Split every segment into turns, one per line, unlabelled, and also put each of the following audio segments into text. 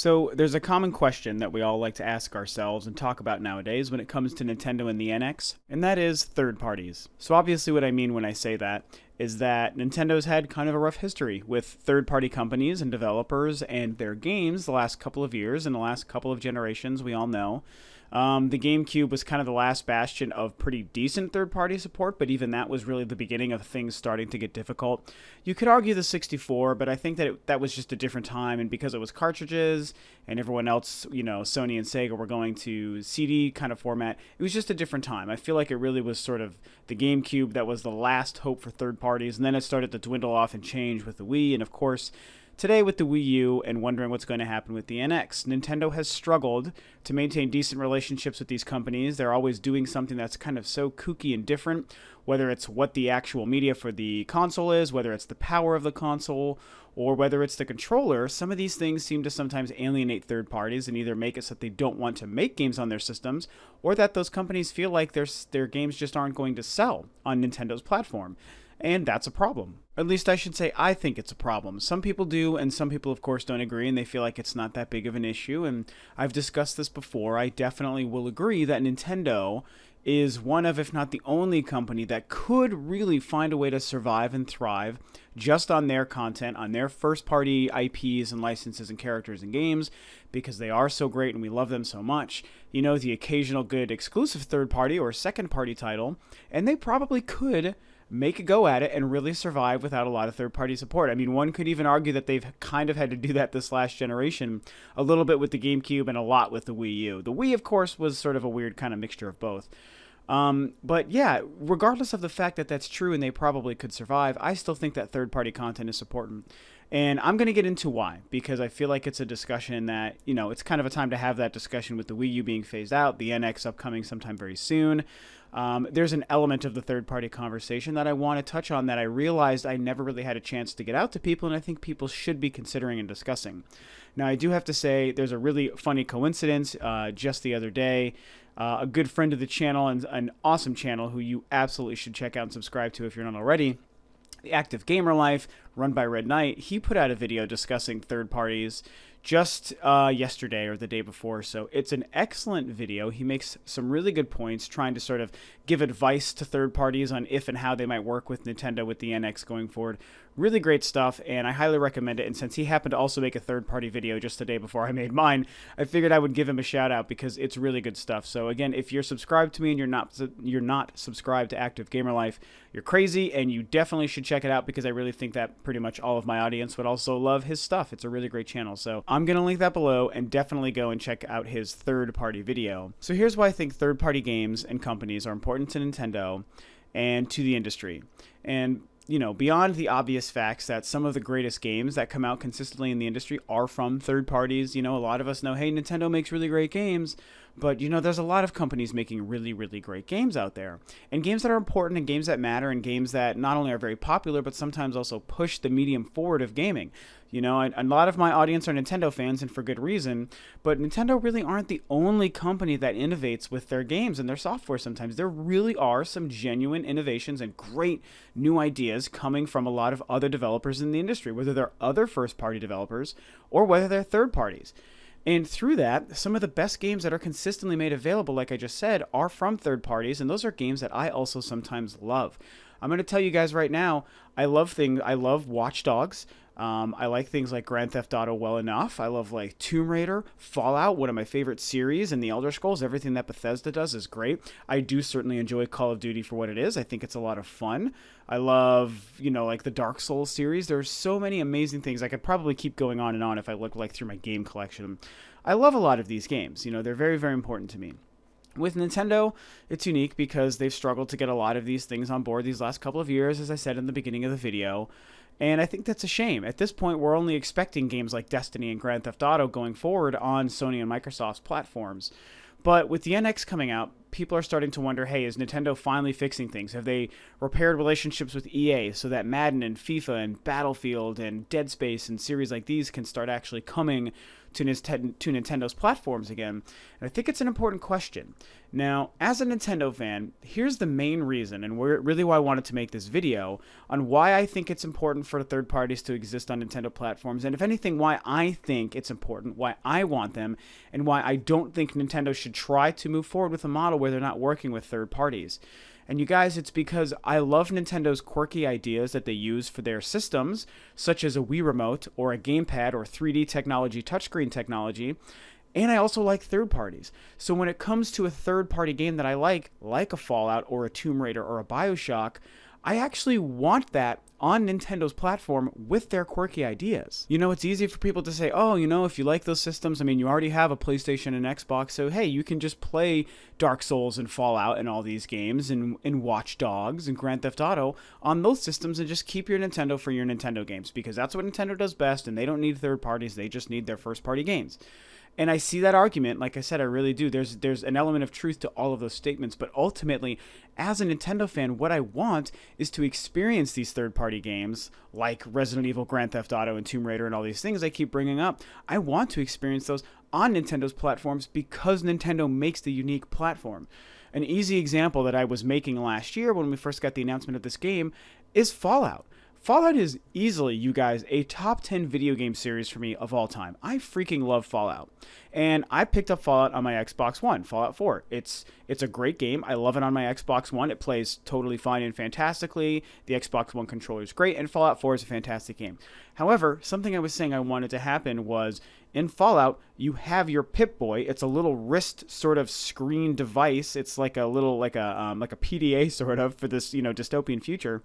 So, there's a common question that we all like to ask ourselves and talk about nowadays when it comes to Nintendo and the NX, and that is third parties. So, obviously, what I mean when I say that is that Nintendo's had kind of a rough history with third party companies and developers and their games the last couple of years and the last couple of generations, we all know. The GameCube was kind of the last bastion of pretty decent third-party support, but even that was really the beginning of things starting to get difficult. You could argue the 64, but I think that that was just a different time, and because it was cartridges and everyone else, Sony and Sega were going to CD kind of format, it was just a different time. I feel like it really was sort of the GameCube that was the last hope for third parties, and then it started to dwindle off and change with the Wii, and of course, today with the Wii U and wondering what's going to happen with the NX, Nintendo has struggled to maintain decent relationships with these companies. They're always doing something that's kind of so kooky and different, whether it's what the actual media for the console is, whether it's the power of the console, or whether it's the controller. Some of these things seem to sometimes alienate third parties and either make it so that they don't want to make games on their systems, or that those companies feel like their games just aren't going to sell on Nintendo's platform. And that's a problem. At least I should say I think it's a problem. Some people do, and some people, of course, don't agree, and they feel like it's not that big of an issue. And I've discussed this before. I definitely will agree that Nintendo is one of, if not the only company that could really find a way to survive and thrive just on their content, on their first-party IPs and licenses and characters and games, because they are so great and we love them so much. The occasional good exclusive third-party or second-party title, and they probably could make a go at it and really survive without a lot of third-party support. I mean, one could even argue that they've kind of had to do that this last generation, a little bit with the GameCube and a lot with the Wii U. The Wii, of course, was sort of a weird kind of mixture of both. But yeah, regardless of the fact that that's true and they probably could survive, I still think that third-party content is important. And I'm going to get into why, because I feel like it's a discussion that, it's kind of a time to have that discussion with the Wii U being phased out, the NX upcoming sometime very soon. There's an element of the third-party conversation that I want to touch on that I realized I never really had a chance to get out to people, and I think people should be considering and discussing. Now, I do have to say there's a really funny coincidence just the other day. A good friend of the channel and an awesome channel who you absolutely should check out and subscribe to if you're not already, The Active Gamer Life, run by Red Knight, he put out a video discussing third parties just yesterday or the day before. So it's an excellent video. He makes some really good points trying to sort of give advice to third parties on if and how they might work with Nintendo with the NX going forward. Really great stuff, and I highly recommend it. And since he happened to also make a third-party video just the day before I made mine, I figured I would give him a shout-out because it's really good stuff. So again, if you're subscribed to me and you're not subscribed to Active Gamer Life, you're crazy, and you definitely should check it out because I really think that pretty much all of my audience would also love his stuff. It's a really great channel. So I'm going to link that below, and definitely go and check out his third-party video. So here's why I think third-party games and companies are important to Nintendo and to the industry. And beyond the obvious facts that some of the greatest games that come out consistently in the industry are from third parties, a lot of us know, hey, Nintendo makes really great games, but, there's a lot of companies making really, really great games out there. And games that are important and games that matter and games that not only are very popular, but sometimes also push the medium forward of gaming. A lot of my audience are Nintendo fans, and for good reason, but Nintendo really aren't the only company that innovates with their games and their software sometimes. There really are some genuine innovations and great new ideas coming from a lot of other developers in the industry, whether they're other first-party developers or whether they're third parties. And through that, some of the best games that are consistently made available, like I just said, are from third parties, and those are games that I also sometimes love. I'm going to tell you guys right now, I love Watch Dogs. I like things like Grand Theft Auto well enough. I love like Tomb Raider, Fallout, one of my favorite series, and the Elder Scrolls. Everything that Bethesda does is great. I do certainly enjoy Call of Duty for what it is. I think it's a lot of fun. I love, like the Dark Souls series. There's so many amazing things. I could probably keep going on and on if I look like through my game collection. I love a lot of these games. They're very, very important to me. With Nintendo, it's unique because they've struggled to get a lot of these things on board these last couple of years, as I said in the beginning of the video. And I think that's a shame. At this point, we're only expecting games like Destiny and Grand Theft Auto going forward on Sony and Microsoft's platforms. But with the NX coming out, people are starting to wonder, hey, is Nintendo finally fixing things? Have they repaired relationships with EA so that Madden and FIFA and Battlefield and Dead Space and series like these can start actually coming to Nintendo's platforms again. And I think it's an important question. Now, as a Nintendo fan, here's the main reason, and really why I wanted to make this video, on why I think it's important for third parties to exist on Nintendo platforms, and if anything, why I think it's important, why I want them, and why I don't think Nintendo should try to move forward with a model where they're not working with third parties. And you guys, it's because I love Nintendo's quirky ideas that they use for their systems, such as a Wii Remote, or a gamepad, or 3D technology, touchscreen technology, and I also like third parties. So when it comes to a third-party game that I like a Fallout, or a Tomb Raider, or a BioShock, I actually want that on Nintendo's platform with their quirky ideas. You know, it's easy for people to say, oh, you know, if you like those systems, I mean, you already have a PlayStation and Xbox, so hey, you can just play Dark Souls and Fallout and all these games and Watch Dogs and Grand Theft Auto on those systems and just keep your Nintendo for your Nintendo games, because that's what Nintendo does best, and they don't need third parties, they just need their first-party games. And I see that argument, like I said, I really do. There's an element of truth to all of those statements, but ultimately, as a Nintendo fan, what I want is to experience these third-party games, like Resident Evil, Grand Theft Auto, and Tomb Raider, and all these things I keep bringing up. I want to experience those on Nintendo's platforms because Nintendo makes the unique platform. An easy example that I was making last year when we first got the announcement of this game is Fallout. Fallout is easily, you guys, a top 10 video game series for me of all time. I freaking love Fallout. And I picked up Fallout on my Xbox One, Fallout 4. It's a great game. I love it on my Xbox One. It plays totally fine and fantastically. The Xbox One controller is great, and Fallout 4 is a fantastic game. However, something I was saying I wanted to happen was, in Fallout, you have your Pip-Boy. It's a little wrist sort of screen device. It's like a little, like a PDA sort of for this, dystopian future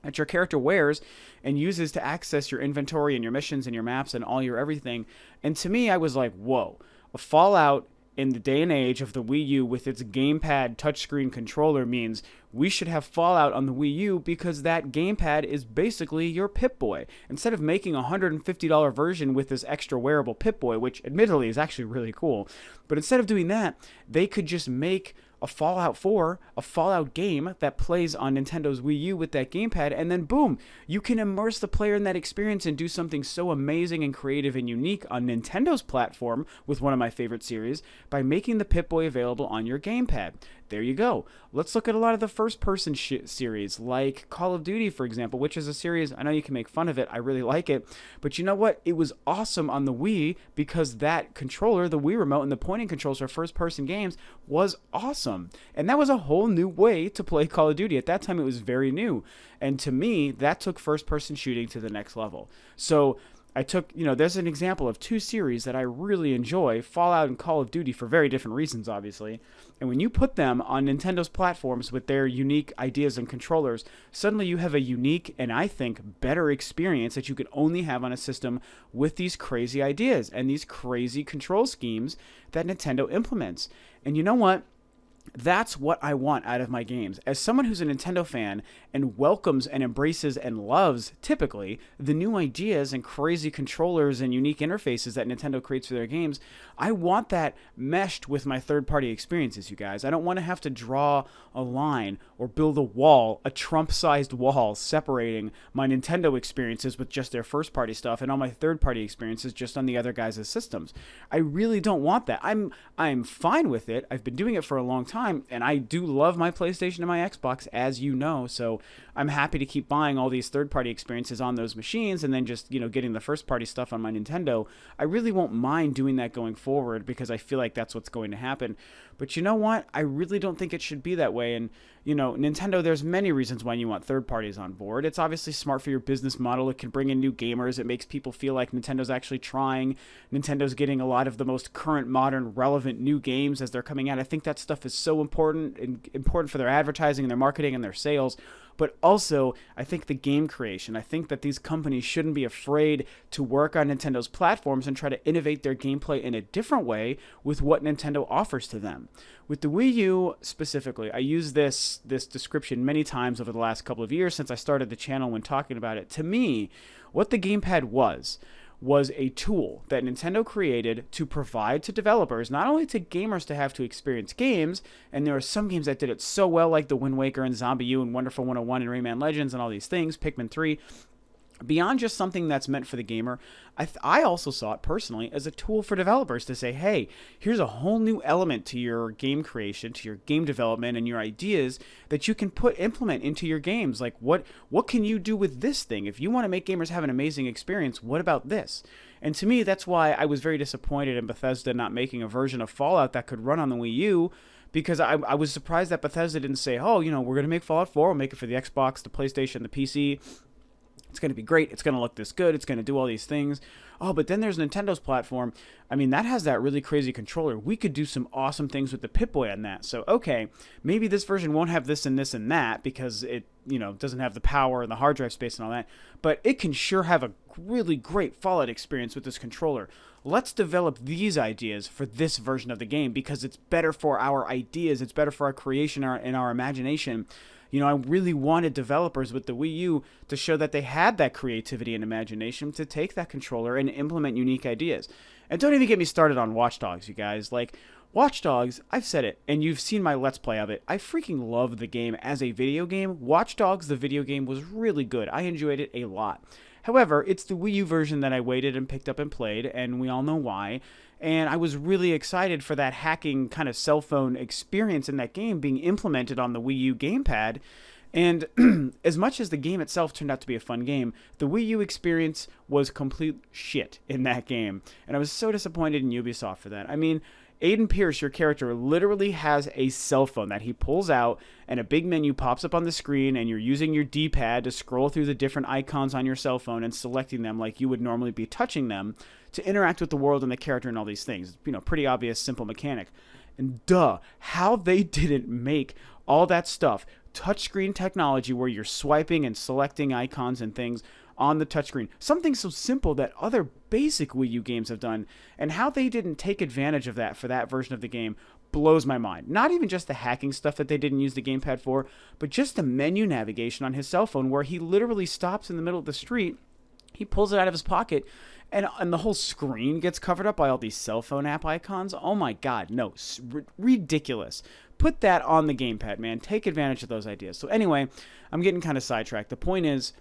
that your character wears and uses to access your inventory and your missions and your maps and all your everything. And to me, I was like, whoa, a Fallout in the day and age of the Wii U with its gamepad touchscreen controller means we should have Fallout on the Wii U, because that gamepad is basically your Pip-Boy. Instead of making a $150 version with this extra wearable Pip-Boy, which admittedly is actually really cool, but instead of doing that, they could just make a Fallout 4, a Fallout game that plays on Nintendo's Wii U with that gamepad, and then boom, you can immerse the player in that experience and do something so amazing and creative and unique on Nintendo's platform with one of my favorite series by making the Pip-Boy available on your gamepad. There you go. Let's look at a lot of the first-person series, like Call of Duty, for example, which is a series, I know you can make fun of it, I really like it, but you know what? It was awesome on the Wii because that controller, the Wii Remote, and the pointing controls for first-person games was awesome. And that was a whole new way to play Call of Duty. At that time, it was very new. And to me, that took first-person shooting to the next level. So I took, there's an example of two series that I really enjoy, Fallout and Call of Duty, for very different reasons, obviously. And when you put them on Nintendo's platforms with their unique ideas and controllers, suddenly you have a unique and, I think, better experience that you could only have on a system with these crazy ideas and these crazy control schemes that Nintendo implements. And you know what? That's what I want out of my games. As someone who's a Nintendo fan and welcomes and embraces and loves, typically, the new ideas and crazy controllers and unique interfaces that Nintendo creates for their games, I want that meshed with my third-party experiences, you guys. I don't want to have to draw a line or build a wall, a Trump-sized wall, separating my Nintendo experiences with just their first-party stuff and all my third-party experiences just on the other guys' systems. I really don't want that. I'm fine with it. I've been doing it for a long time, and I do love my PlayStation and my Xbox, as you know, so I'm happy to keep buying all these third-party experiences on those machines and then just, getting the first-party stuff on my Nintendo. I really won't mind doing that going forward because I feel like that's what's going to happen. But you know what? I really don't think it should be that way. And, Nintendo, there's many reasons why you want third parties on board. It's obviously smart for your business model. It can bring in new gamers. It makes people feel like Nintendo's actually trying. Nintendo's getting a lot of the most current, modern, relevant new games as they're coming out. I think that stuff is so important and important for their advertising and their marketing and their sales. But also, I think the game creation. I think that these companies shouldn't be afraid to work on Nintendo's platforms and try to innovate their gameplay in a different way with what Nintendo offers to them. With the Wii U specifically, I use this description many times over the last couple of years since I started the channel when talking about it. To me, what the gamepad was a tool that Nintendo created to provide to developers, not only to gamers to have to experience games, and there are some games that did it so well, like the Wind Waker and Zombie U and Wonderful 101 and Rayman Legends and all these things, Pikmin 3, beyond just something that's meant for the gamer, I also saw it personally as a tool for developers to say, hey, here's a whole new element to your game creation, to your game development, and your ideas that you can implement into your games. Like, what can you do with this thing? If you want to make gamers have an amazing experience, what about this? And to me, that's why I was very disappointed in Bethesda not making a version of Fallout that could run on the Wii U, because I was surprised that Bethesda didn't say, oh, we're going to make Fallout 4, we'll make it for the Xbox, the PlayStation, the PC. It's going to be great. It's going to look this good. It's going to do all these things. Oh, but then there's Nintendo's platform. I mean, that has that really crazy controller. We could do some awesome things with the Pip-Boy on that. So, okay, maybe this version won't have this and this and that because it, doesn't have the power and the hard drive space and all that. But it can sure have a really great Fallout experience with this controller. Let's develop these ideas for this version of the game because it's better for our ideas. It's better for our creation and our imagination. I really wanted developers with the Wii U to show that they had that creativity and imagination to take that controller and implement unique ideas. And don't even get me started on Watch Dogs, you guys. Like, Watch Dogs, I've said it, and you've seen my Let's Play of it. I freaking love the game as a video game. Watch Dogs, the video game, was really good. I enjoyed it a lot. However, it's the Wii U version that I waited and picked up and played, and we all know why. And I was really excited for that hacking kind of cell phone experience in that game being implemented on the Wii U gamepad. And as much as the game itself turned out to be a fun game, the Wii U experience was complete shit in that game. And I was so disappointed in Ubisoft for that. I mean, Aiden Pierce, your character, literally has a cell phone that he pulls out, and a big menu pops up on the screen, and you're using your D-pad to scroll through the different icons on your cell phone and selecting them like you would normally be touching them to interact with the world and the character and all these things. Pretty obvious, simple mechanic. And how they didn't make all that stuff touchscreen technology where you're swiping and selecting icons and things on the touchscreen. Something so simple that other basic Wii U games have done, and how they didn't take advantage of that for that version of the game blows my mind. Not even just the hacking stuff that they didn't use the gamepad for, but just the menu navigation on his cell phone where he literally stops in the middle of the street, he pulls it out of his pocket, and the whole screen gets covered up by all these cell phone app icons. Oh my god, no, ridiculous. Put that on the gamepad, man. Take advantage of those ideas. So anyway, I'm getting kind of sidetracked. The point is,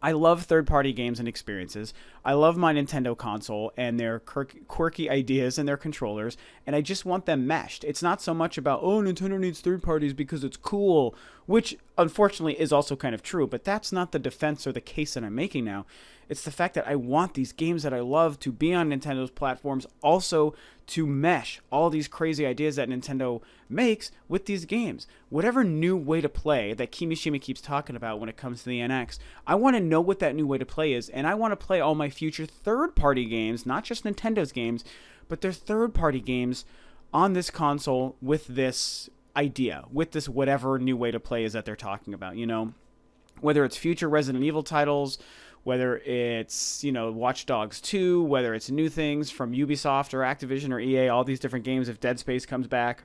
I love third-party games and experiences. I love my Nintendo console and their quirky ideas and their controllers, and I just want them meshed. It's not so much about, oh, Nintendo needs third parties because it's cool, which unfortunately is also kind of true, but that's not the defense or the case that I'm making now. It's the fact that I want these games that I love to be on Nintendo's platforms, also to mesh all these crazy ideas that Nintendo makes with these games. Whatever new way to play that Kimishima keeps talking about when it comes to the NX, I want to know what that new way to play is, and I want to play all my future third-party games, not just Nintendo's games, but their third-party games on this console with this idea, with this whatever new way to play is that they're talking about, Whether it's future Resident Evil titles, whether it's, Watch Dogs 2, whether it's new things from Ubisoft or Activision or EA, all these different games, if Dead Space comes back,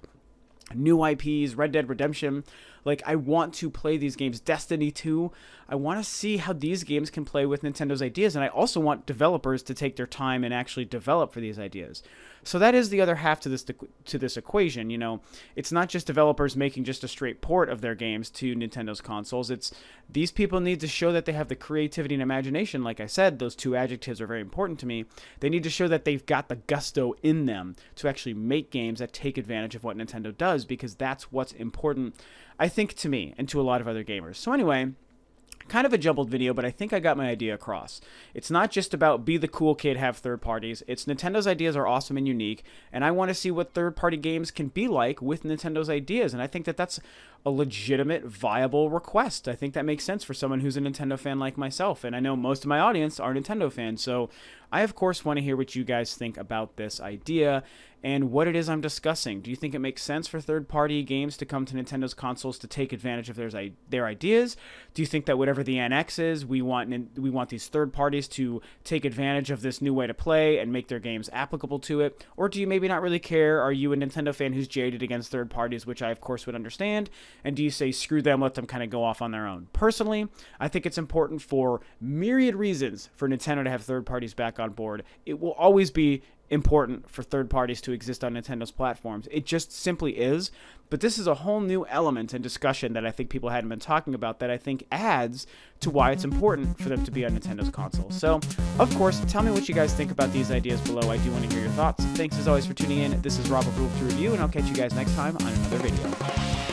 new IPs, Red Dead Redemption. Like, I want to play these games. Destiny 2, I want to see how these games can play with Nintendo's ideas, and I also want developers to take their time and actually develop for these ideas. So that is the other half to this equation. It's not just developers making just a straight port of their games to Nintendo's consoles. It's these people need to show that they have the creativity and imagination. Like I said, those two adjectives are very important to me. They need to show that they've got the gusto in them to actually make games that take advantage of what Nintendo does, because that's what's important, I think, to me and to a lot of other gamers. So anyway, kind of a jumbled video, but I think I got my idea across. It's not just about be the cool kid, have third parties. It's Nintendo's ideas are awesome and unique, and I want to see what third-party games can be like with Nintendo's ideas, and I think that that's a legitimate, viable request. I think that makes sense for someone who's a Nintendo fan like myself, and I know most of my audience are Nintendo fans, so I, of course, want to hear what you guys think about this idea and what it is I'm discussing. Do you think it makes sense for third-party games to come to Nintendo's consoles to take advantage of their ideas? Do you think that whatever the NX is, we want these third parties to take advantage of this new way to play and make their games applicable to it? Or do you maybe not really care? Are you a Nintendo fan who's jaded against third parties, which I, of course, would understand? And do you say, screw them, let them kind of go off on their own? Personally, I think it's important for myriad reasons for Nintendo to have third parties back on board. It will always be important for third parties to exist on Nintendo's platforms. It just simply is. But this is a whole new element and discussion that I think people hadn't been talking about that I think adds to why it's important for them to be on Nintendo's console. So, of course, tell me what you guys think about these ideas below. I do want to hear your thoughts. Thanks as always for tuning in. This is Rob of Rule to Review, and I'll catch you guys next time on another video.